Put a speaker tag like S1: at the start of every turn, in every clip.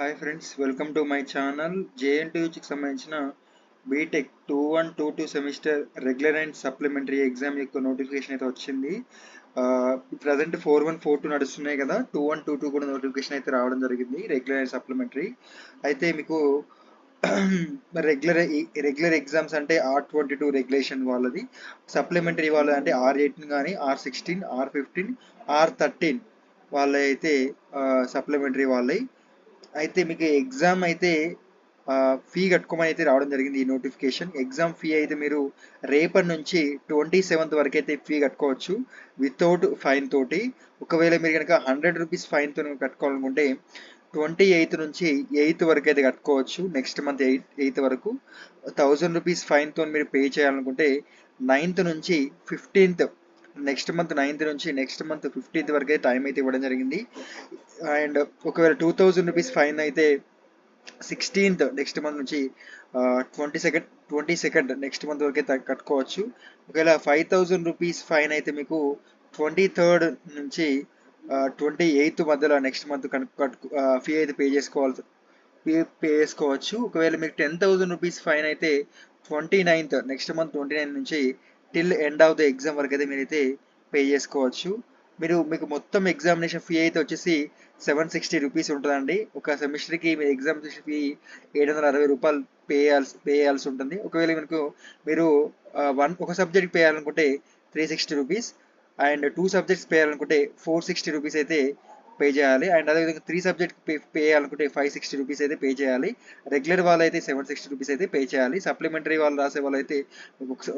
S1: Hi friends, welcome to my channel. జేఎన్టీయూకి సంబంధించిన BTech 2122 semester regular and supplementary exam యొక్క notification అయితే వచ్చింది. ప్రజెంట్ 4142 నడుస్తున్నాయి కదా, 2122 కూడా నోటిఫికేషన్ అయితే రావడం జరిగింది. రెగ్యులర్ అండ్ సప్లిమెంటరీ అయితే మీకు రెగ్యులర్ ఎగ్జామ్స్ అంటే R22 రెగ్యులేషన్ వాళ్ళది, సప్లిమెంటరీ వాళ్ళది అంటే R18 కానీ R16 R15 R13 వాళ్ళ అయితే సప్లిమెంటరీ వాళ్ళవి. అయితే మీకు ఎగ్జామ్ అయితే ఫీ కట్టుకోమని అయితే రావడం జరిగింది. ఈ నోటిఫికేషన్ ఎగ్జామ్ ఫీ అయితే మీరు రేపటి నుంచి 27th వరకు అయితే ఫీ కట్టుకోవచ్చు వితౌట్ ఫైన్ తోటి. ఒకవేళ మీరు కనుక 100 రూపీస్ ఫైన్తో కట్టుకోవాలనుకుంటే 28th నుంచి 8th వరకు అయితే కట్టుకోవచ్చు. నెక్స్ట్ మంత్ 8th వరకు 1000 రూపీస్ ఫైన్తో మీరు పే చేయాలనుకుంటే 9th నుంచి 15th, నెక్స్ట్ మంత్ 9th నుంచి నెక్స్ట్ మంత్ 15th వరకు అయితే టైం అయితే ఇవ్వడం జరిగింది. అండ్ ఒకవేళ 2000 రూపీస్ ఫైన్ అయితే 16th నెక్స్ట్ మంత్ నుంచి 22nd నెక్స్ట్ మంత్ వరకు అయితే కట్టుకోవచ్చు. ఒకవేళ 5000 రూపీస్ ఫైన్ అయితే మీకు 23rd నుంచి 28th మధ్యలో నెక్స్ట్ మంత్ ఫీ అయితే పే చేసుకోవచ్చు. ఒకవేళ మీకు 10,000 రూపీస్ ఫైన్ అయితే 29th నెక్స్ట్ మంత్ 29 నుంచి till end of the exam వరకు అయితే మీరైతే పే చేసుకోవచ్చు. మీకు మొత్తం ఎగ్జామినేషన్ ఫీ అయితే వచ్చేసి 760 రూపీస్ ఉంటుందండి. ఒక సెమిస్టర్కి మీ ఎగ్జామినేషన్ ఫీ 760 రూపాయలు పే చేయాల్సి ఉంటుంది. ఒకవేళ మీరు ఒక సబ్జెక్ట్ పే చేయాలనుకుంటే 360 రూపీస్, అండ్ 2 సబ్జెక్ట్స్ పే చేయాలనుకుంటే 460 రూపీస్ అయితే పే చేయాలి. అండ్ అదేవిధంగా 3 సబ్జెక్ట్ పే చేయాలనుకుంటే 560 రూపీస్ అయితే పే చేయాలి. రెగ్యులర్ వాళ్ళు అయితే 760 రూపీస్ అయితే పే చేయాలి. సప్లిమెంటరీ వాళ్ళు రాసే వాళ్ళు అయితే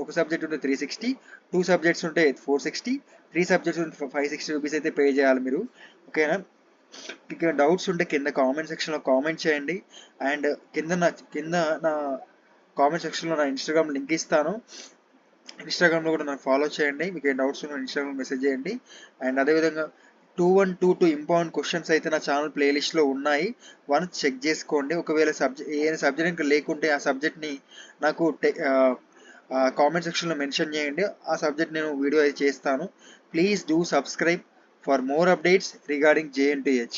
S1: ఒక సబ్జెక్ట్ ఉంటే 360, 2 సబ్జెక్ట్స్ ఉంటే 460, 3 సబ్జెక్ట్స్ ఉంటే 560 రూపీస్ అయితే పే చేయాలి మీరు. ఓకేనా? మీకు డౌట్స్ ఉంటే కింద కామెంట్ సెక్షన్లో కామెంట్ చేయండి. అండ్ కింద నా కామెంట్ సెక్షన్లో నా ఇన్స్టాగ్రామ్ లింక్ ఇస్తాను. ఇన్స్టాగ్రామ్లో కూడా నాకు ఫాలో చేయండి. మీకు ఏ డౌట్స్ ఉన్నా ఇన్స్టాగ్రామ్ మెసేజ్ చేయండి. అండ్ అదేవిధంగా 2122 ఇంపార్టెంట్ క్వశ్చన్స్ అయితే నా ఛానల్ ప్లేలిస్ట్లో ఉన్నాయి, వన్స్ చెక్ చేసుకోండి. ఒకవేళ ఏ సబ్జెక్ట్ లేకుంటే ఆ సబ్జెక్ట్ని నాకు కామెంట్ సెక్షన్లో మెన్షన్ చేయండి. ఆ సబ్జెక్ట్ నేను వీడియో అయితే చేస్తాను. Please do subscribe for more updates regarding JNTH.